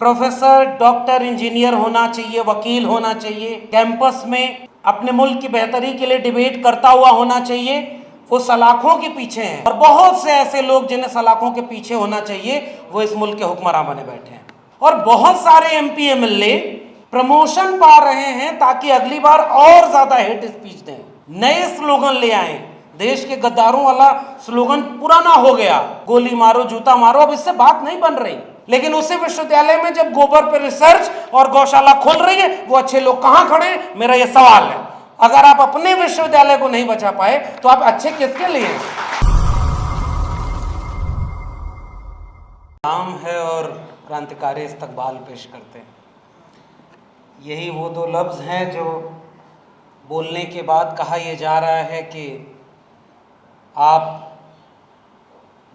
Professor, doctor, engineer होना चाहिए, वकील होना चाहिए, कैंपस में अपने मुल्क की बेहतरी के लिए डिबेट करता हुआ होना चाहिए, वो सलाखों के पीछे हैं। और बहुत से ऐसे लोग जिन्हें सलाखों के पीछे होना चाहिए वो इस मुल्क के हुक्मरान बने बैठे हैं। और बहुत सारे एमपी एमएलए प्रमोशन पा रहे हैं ताकि अगली बार और ज्यादा हेट स्पीच दें, नए स्लोगन ले आए। देश के गद्दारों वाला स्लोगन पुराना हो गया, गोली मारो जूता मारो, अब इससे बात नहीं बन रही। लेकिन उसी विश्वविद्यालय में जब गोबर पर रिसर्च और गौशाला खुल रही है, वो अच्छे लोग कहां खड़े हैं? मेरा यह सवाल है। अगर आप अपने विश्वविद्यालय को नहीं बचा पाए तो आप अच्छे किसके लिए? नाम है और क्रांतिकारी इस्तकबाल पेश करते हैं। यही वो दो लफ्ज़ हैं जो बोलने के बाद कहा यह जा रहा है कि आप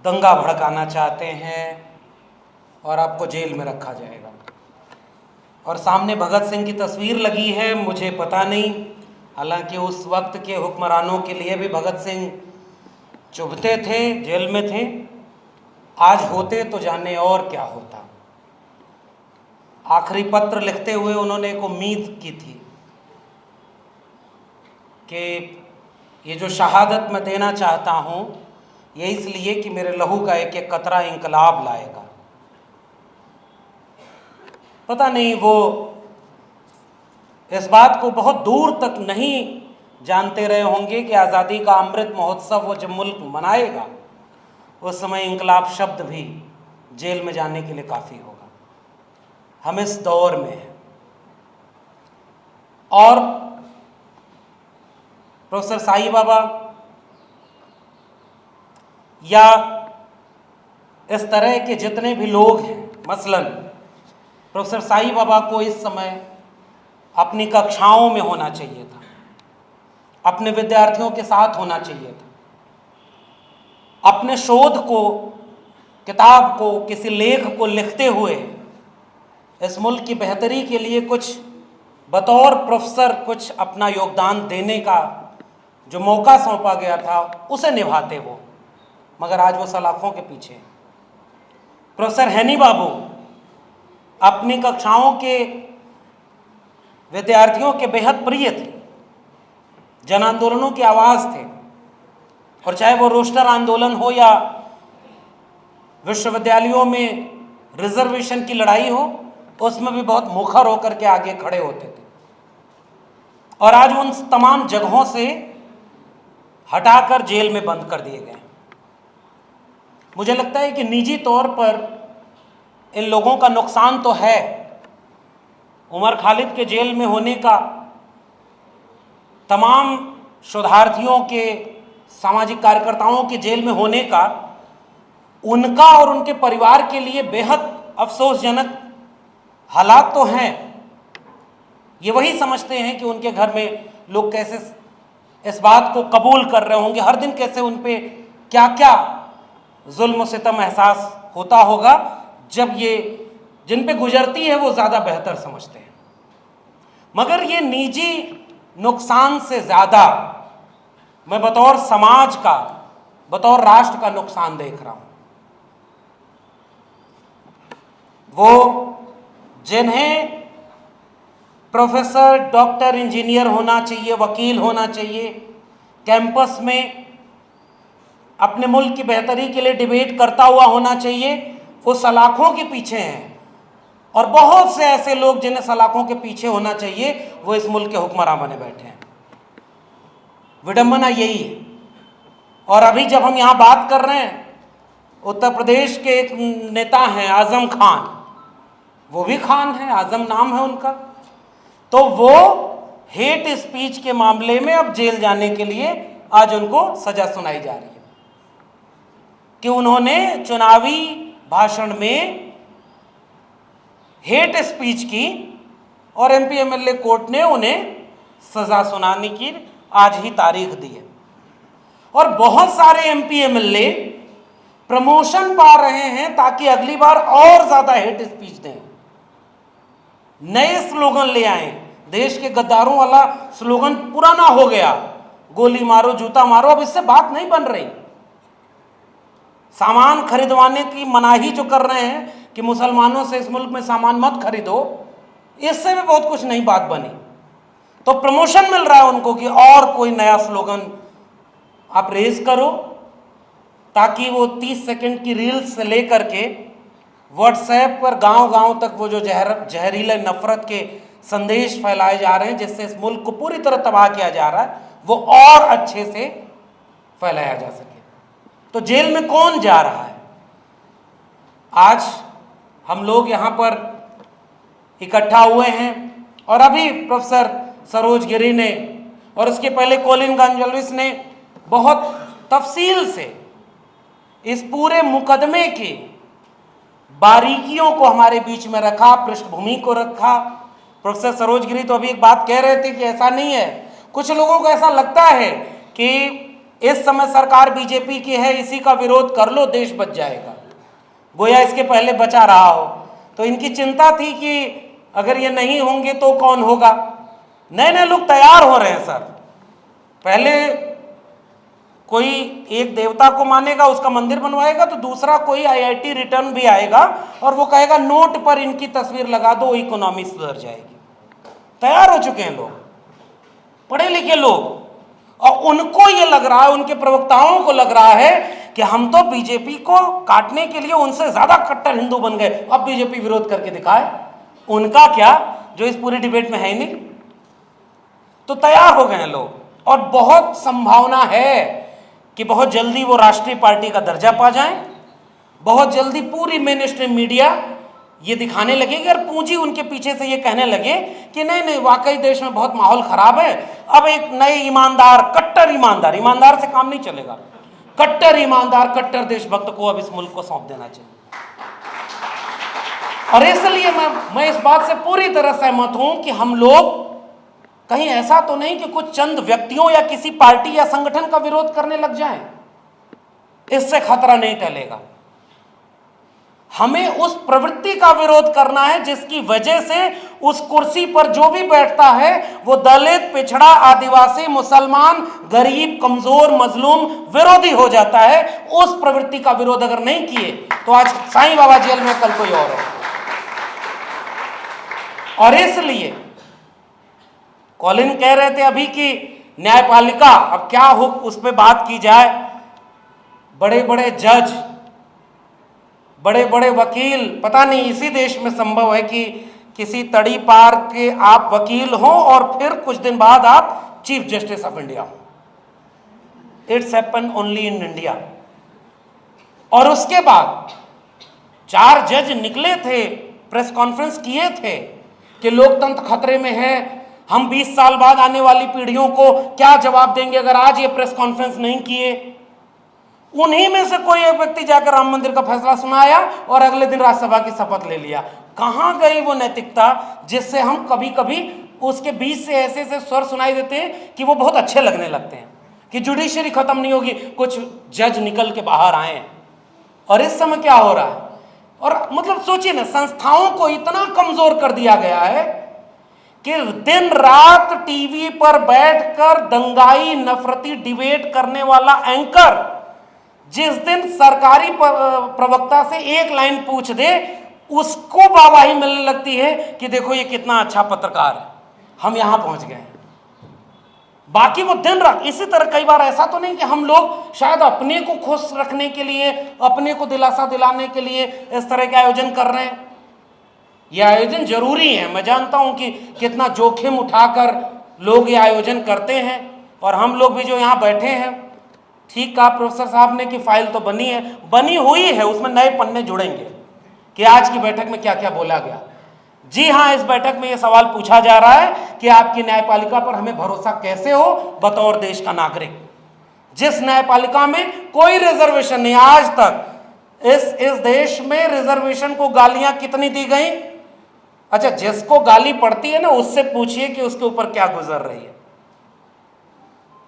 दंगा भड़काना चाहते हैं और आपको जेल में रखा जाएगा। और सामने भगत सिंह की तस्वीर लगी है, मुझे पता नहीं, हालांकि उस वक्त के हुक्मरानों के लिए भी भगत सिंह चुभते थे, जेल में थे। आज होते तो जाने और क्या होता। आखिरी पत्र लिखते हुए उन्होंने एक उम्मीद की थी कि ये जो शहादत मैं देना चाहता हूँ ये इसलिए कि मेरे लहू का एक एक कतरा इंकलाब लाएगा। पता नहीं वो इस बात को बहुत दूर तक नहीं जानते रहे होंगे कि आज़ादी का अमृत महोत्सव वो जब मुल्क मनाएगा उस समय इंकलाब शब्द भी जेल में जाने के लिए काफ़ी होगा। हम इस दौर में हैं। और प्रोफेसर साईं बाबा या इस तरह के जितने भी लोग हैं, मसलन प्रोफेसर साईं बाबा को इस समय अपनी कक्षाओं में होना चाहिए था, अपने विद्यार्थियों के साथ होना चाहिए था, अपने शोध को, किताब को, किसी लेख को लिखते हुए इस मुल्क की बेहतरी के लिए कुछ बतौर प्रोफेसर कुछ अपना योगदान देने का जो मौका सौंपा गया था उसे निभाते वो, मगर आज वो सलाखों के पीछे। प्रोफेसर हैनी बाबू अपनी कक्षाओं के विद्यार्थियों के बेहद प्रिय थे, जन आंदोलनों की आवाज़ थे। और चाहे वो रोस्टर आंदोलन हो या विश्वविद्यालयों में रिजर्वेशन की लड़ाई हो, उसमें भी बहुत मुखर होकर के आगे खड़े होते थे। और आज उन तमाम जगहों से हटाकर जेल में बंद कर दिए गए। मुझे लगता है कि निजी तौर पर इन लोगों का नुकसान तो है। उमर खालिद के जेल में होने का, तमाम शोधार्थियों के, सामाजिक कार्यकर्ताओं के जेल में होने का उनका और उनके परिवार के लिए बेहद अफसोसजनक हालात तो हैं। ये वही समझते हैं कि उनके घर में लोग कैसे इस बात को कबूल कर रहे होंगे, हर दिन कैसे उन पे क्या क्या जुल्म सितम एहसास होता होगा, जब ये जिन पे गुजरती है वो ज़्यादा बेहतर समझते हैं। मगर ये निजी नुकसान से ज़्यादा मैं बतौर समाज का, बतौर राष्ट्र का नुकसान देख रहा हूँ। वो जिन्हें प्रोफेसर, डॉक्टर, इंजीनियर होना चाहिए, वकील होना चाहिए, कैंपस में अपने मुल्क की बेहतरी के लिए डिबेट करता हुआ होना चाहिए, वो सलाखों के पीछे हैं। और बहुत से ऐसे लोग जिन्हें सलाखों के पीछे होना चाहिए वो इस मुल्क के हुक्मरान बने बैठे हैं। विडंबना यही है। और अभी जब हम यहाँ बात कर रहे हैं, उत्तर प्रदेश के एक नेता हैं आजम खान, वो भी खान है, आजम नाम है उनका, तो वो हेट स्पीच के मामले में अब जेल जाने के लिए आज उनको सजा सुनाई जा रही है कि उन्होंने चुनावी भाषण में हेट स्पीच की और एमपी एमएलए कोर्ट ने उन्हें सजा सुनाने की आज ही तारीख दी है। और बहुत सारे एमपी एमएलए प्रमोशन पा रहे हैं ताकि अगली बार और ज्यादा हेट स्पीच दें, नए स्लोगन ले आए। देश के गद्दारों वाला स्लोगन पुराना हो गया, गोली मारो जूता मारो, अब इससे बात नहीं बन रही। सामान खरीदवाने की मनाही जो कर रहे हैं, कि मुसलमानों से इस मुल्क में सामान मत खरीदो, इससे भी बहुत कुछ नई बात बनी। तो प्रमोशन मिल रहा है उनको कि और कोई नया स्लोगन आप रेज करो, ताकि वो 30 सेकंड की रील्स से लेकर के व्हाट्सएप पर गांव-गांव तक वो जो जहरीले नफरत के संदेश फैलाए जा रहे हैं, जिससे इस मुल्क को पूरी तरह तबाह किया जा रहा है, वो और अच्छे से फैलाया जा सके। तो जेल में कौन जा रहा है? आज हम लोग यहाँ पर इकट्ठा हुए हैं और अभी प्रोफेसर सरोज गिरी ने और उसके पहले कॉलिन गॉन्जाल्विस ने बहुत तफसील से इस पूरे मुकदमे की बारीकियों को हमारे बीच में रखा, पृष्ठभूमि को रखा। प्रोफेसर सरोज गिरी तो अभी एक बात कह रहे थे कि ऐसा नहीं है, कुछ लोगों को ऐसा लगता है कि इस समय सरकार बीजेपी की है, इसी का विरोध कर लो, देश बच जाएगा, गोया इसके पहले बचा रहा हो। तो इनकी चिंता थी कि अगर ये नहीं होंगे तो कौन होगा। नए नए लोग तैयार हो रहे हैं सर। पहले कोई एक देवता को मानेगा, उसका मंदिर बनवाएगा, तो दूसरा कोई आईआईटी रिटर्न भी आएगा और वो कहेगा नोट पर इनकी तस्वीर लगा दो, इकोनॉमी सुधर जाएगी। तैयार हो चुके हैं लोग, पढ़े लिखे लोग, और उनको ये लग रहा है, उनके प्रवक्ताओं को लग रहा है कि हम तो बीजेपी को काटने के लिए उनसे ज्यादा कट्टर हिंदू बन गए, अब बीजेपी विरोध करके दिखाए। उनका क्या, जो इस पूरी डिबेट में है ही नहीं। तो तैयार हो गए हैं लोग और बहुत संभावना है कि बहुत जल्दी वो राष्ट्रीय पार्टी का दर्जा पा जाएं। बहुत जल्दी पूरी मेन स्ट्रीम मीडिया ये दिखाने लगेगी और पूंजी उनके पीछे से ये कहने लगे कि नहीं नहीं, वाकई देश में बहुत माहौल खराब है, अब एक नए ईमानदार, कट्टर ईमानदार, ईमानदार से काम नहीं चलेगा, कट्टर ईमानदार, कट्टर देशभक्त को अब इस मुल्क को सौंप देना चाहिए। और इसलिए मैं इस बात से पूरी तरह सहमत हूं कि हम लोग कहीं ऐसा तो नहीं कि कुछ चंद व्यक्तियों या किसी पार्टी या संगठन का विरोध करने लग जाएं, इससे खतरा नहीं टलेगा। हमें उस प्रवृत्ति का विरोध करना है जिसकी वजह से उस कुर्सी पर जो भी बैठता है वो दलित, पिछड़ा, आदिवासी, मुसलमान, गरीब, कमजोर, मजलूम, विरोधी हो जाता है। उस प्रवृत्ति का विरोध अगर नहीं किए तो आज साईं बाबा जेल में, कल कोई और हो। और इसलिए कॉलिन कह रहे थे अभी कि न्यायपालिका, अब क्या हो उस पर बात की जाए। बड़े बड़े जज, बड़े बड़े वकील, पता नहीं इसी देश में संभव है कि किसी तड़ी पार के आप वकील हो और फिर कुछ दिन बाद आप चीफ जस्टिस ऑफ इंडिया हो। It's happen only in India. और उसके बाद 4 जज निकले थे, प्रेस कॉन्फ्रेंस किए थे कि लोकतंत्र खतरे में है, हम 20 साल बाद आने वाली पीढ़ियों को क्या जवाब देंगे अगर आज ये प्रेस कॉन्फ्रेंस नहीं किए। उन्हीं में से कोई एक व्यक्ति जाकर राम मंदिर का फैसला सुनाया और अगले दिन राज्यसभा की शपथ ले लिया। कहां गई वो नैतिकता जिससे हम कभी कभी उसके बीच से ऐसे ऐसे स्वर सुनाई देते हैं कि वो बहुत अच्छे लगने लगते हैं कि जुडिशरी खत्म नहीं होगी, कुछ जज निकल के बाहर आए हैं। और इस समय क्या हो रहा है, और मतलब सोचिए ना, संस्थाओं को इतना कमजोर कर दिया गया है कि दिन रात टीवी पर बैठकर दंगाई नफरती डिबेट करने वाला एंकर जिस दिन सरकारी प्रवक्ता से एक लाइन पूछ दे उसको वाहवाही मिलने लगती है कि देखो ये कितना अच्छा पत्रकार है, हम यहां पहुंच गए। बाकी वो दिन रात इसी तरह, कई बार ऐसा तो नहीं कि हम लोग शायद अपने को खुश रखने के लिए, अपने को दिलासा दिलाने के लिए इस तरह के आयोजन कर रहे हैं। ये आयोजन जरूरी है, मैं जानता हूं कि कितना जोखिम उठाकर लोग ये आयोजन करते हैं, और हम लोग भी जो यहाँ बैठे हैं, ठीक कहा प्रोफेसर साहब ने कि फाइल तो बनी है, बनी हुई है, उसमें नए पन्ने जुड़ेंगे कि आज की बैठक में क्या क्या बोला गया। जी हाँ, इस बैठक में यह सवाल पूछा जा रहा है कि आपकी न्यायपालिका पर हमें भरोसा कैसे हो बतौर देश का नागरिक, जिस न्यायपालिका में कोई रिजर्वेशन नहीं। आज तक इस देश में रिजर्वेशन को गालियां कितनी दी गई। अच्छा, जिसको गाली पड़ती है ना, उससे पूछिए कि उसके ऊपर क्या गुजर रही है।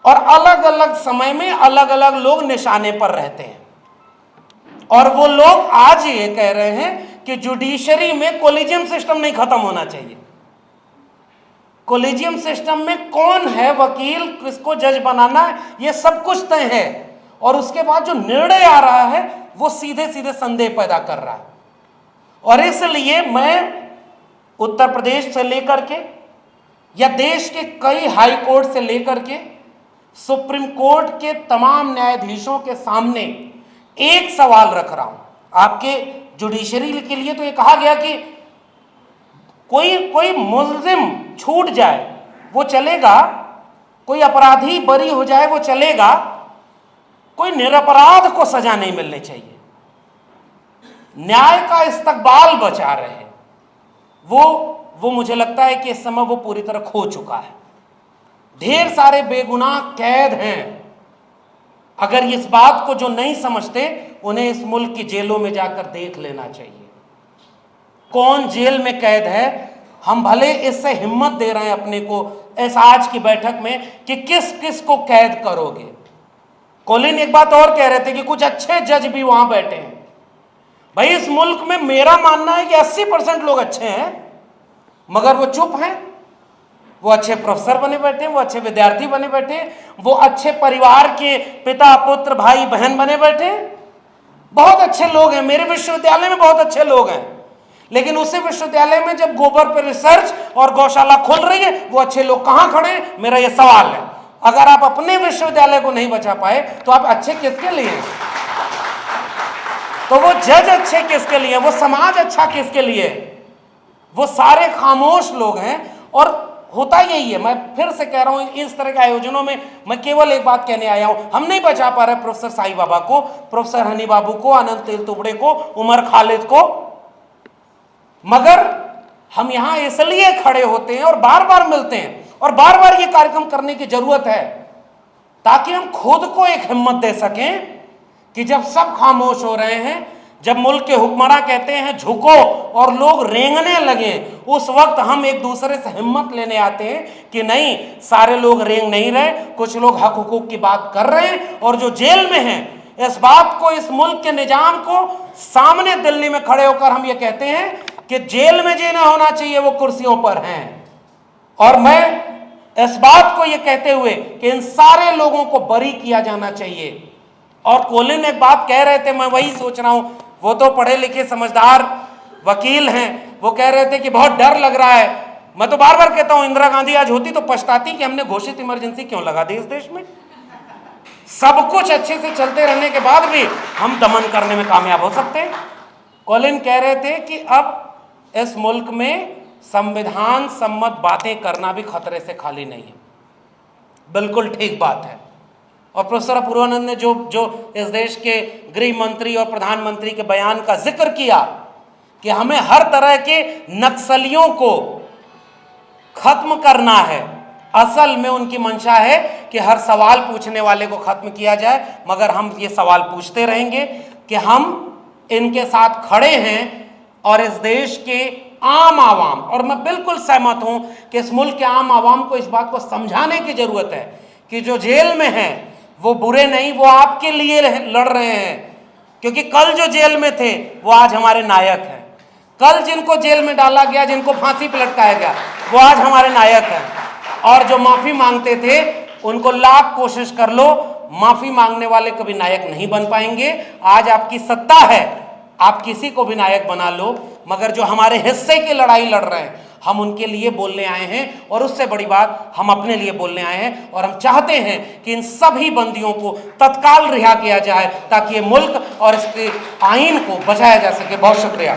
और अलग अलग समय में अलग अलग लोग निशाने पर रहते हैं, और वो लोग आज ये कह रहे हैं कि जुडिशरी में कोलिजियम सिस्टम नहीं खत्म होना चाहिए। कोलिजियम सिस्टम में कौन है वकील, किसको जज बनाना है, ये सब कुछ तय है, और उसके बाद जो निर्णय आ रहा है वो सीधे सीधे संदेह पैदा कर रहा है। और इसलिए मैं उत्तर प्रदेश से लेकर के या देश के कई हाई कोर्ट से लेकर के सुप्रीम कोर्ट के तमाम न्यायाधीशों के सामने एक सवाल रख रहा हूं। आपके जुडिशरी के लिए तो ये कहा गया कि कोई मुल्जिम छूट जाए वो चलेगा, कोई अपराधी बरी हो जाए वो चलेगा, कोई निरपराध को सजा नहीं मिलनी चाहिए। न्याय का इस्तकबाल बचा रहे वो मुझे लगता है कि इस समय वो पूरी तरह खो चुका है। ढेर सारे बेगुनाह कैद हैं। अगर इस बात को जो नहीं समझते उन्हें इस मुल्क की जेलों में जाकर देख लेना चाहिए कौन जेल में कैद है। हम भले इससे हिम्मत दे रहे हैं अपने को इस आज की बैठक में कि किस किस को कैद करोगे। कोलिन एक बात और कह रहे थे कि कुछ अच्छे जज भी वहां बैठे हैं। भाई इस मुल्क में मेरा मानना है कि 80% लोग अच्छे हैं, मगर वो चुप हैं। वो अच्छे प्रोफेसर बने बैठे हैं, वो अच्छे विद्यार्थी बने बैठे हैं, वो अच्छे परिवार के पिता पुत्र भाई बहन बने बैठे हैं। बहुत अच्छे लोग हैं, मेरे विश्वविद्यालय में बहुत अच्छे लोग हैं, लेकिन उसी विश्वविद्यालय में जब गोबर पर रिसर्च और गौशाला खुल रही है वो अच्छे लोग कहां खड़े हैं? मेरा यह सवाल है। अगर आप अपने विश्वविद्यालय को नहीं बचा पाए तो आप अच्छे किसके लिए हैं? तो वो जज अच्छे किसके लिए? वो समाज अच्छा किसके लिए? वो सारे खामोश लोग हैं। और होता यही है, मैं फिर से कह रहा हूं, इस तरह के आयोजनों में मैं केवल एक बात कहने आया हूं, हम नहीं बचा पा रहे प्रोफेसर साईं बाबा को, प्रोफेसर हनी बाबू को, अनंत तेलतुबड़े को, उमर खालिद को, मगर हम यहां इसलिए खड़े होते हैं और बार बार मिलते हैं और बार बार ये कार्यक्रम करने की जरूरत है ताकि हम खुद को एक हिम्मत दे सकें कि जब सब खामोश हो रहे हैं, जब मुल्क के हुक्मरान कहते हैं झुको और लोग रेंगने लगे, उस वक्त हम एक दूसरे से हिम्मत लेने आते हैं कि नहीं, सारे लोग रेंग नहीं रहे, कुछ लोग हक हुकूक की बात कर रहे हैं। और जो जेल में हैं इस बात को, इस मुल्क के निजाम को सामने दिल्ली में खड़े होकर हम ये कहते हैं कि जेल में जीना होना चाहिए, वो कुर्सियों पर हैं। और मैं इस बात को ये कहते हुए कि इन सारे लोगों को बरी किया जाना चाहिए। और कोलिन एक बात कह रहे थे, मैं वही सोच रहा हूं, वो तो पढ़े लिखे समझदार वकील हैं, वो कह रहे थे कि बहुत डर लग रहा है। मैं तो बार बार कहता हूं इंदिरा गांधी आज होती तो पछताती कि हमने घोषित इमरजेंसी क्यों लगा दी इस देश में। सब कुछ अच्छे से चलते रहने के बाद भी हम दमन करने में कामयाब हो सकते हैं। कोलिन कह रहे थे कि अब इस मुल्क में संविधान सम्मत बातें करना भी खतरे से खाली नहीं है। बिल्कुल ठीक बात है। और प्रोफेसर अपूर्वानंद ने जो इस देश के गृह मंत्री और प्रधानमंत्री के बयान का जिक्र किया कि हमें हर तरह के नक्सलियों को खत्म करना है, असल में उनकी मंशा है कि हर सवाल पूछने वाले को खत्म किया जाए, मगर हम ये सवाल पूछते रहेंगे कि हम इनके साथ खड़े हैं। और इस देश के आम आवाम, और मैं बिल्कुल सहमत हूं कि इस मुल्क के आम आवाम को इस बात को समझाने की जरूरत है कि जो जेल में हैं वो बुरे नहीं, वो आपके लिए लड़ रहे हैं। क्योंकि कल जो जेल में थे वो आज हमारे नायक हैं। कल जिनको जेल में डाला गया, जिनको फांसी पर लटकाया गया, वो आज हमारे नायक हैं। और जो माफी मांगते थे उनको लाख कोशिश कर लो, माफी मांगने वाले कभी नायक नहीं बन पाएंगे। आज आपकी सत्ता है, आप किसी को भी नायक बना लो, मगर जो हमारे हिस्से की लड़ाई लड़ रहे हैं हम उनके लिए बोलने आए हैं। और उससे बड़ी बात, हम अपने लिए बोलने आए हैं। और हम चाहते हैं कि इन सभी बंदियों को तत्काल रिहा किया जाए ताकि ये मुल्क और इसके आईन को बचाया जा सके। बहुत शुक्रिया।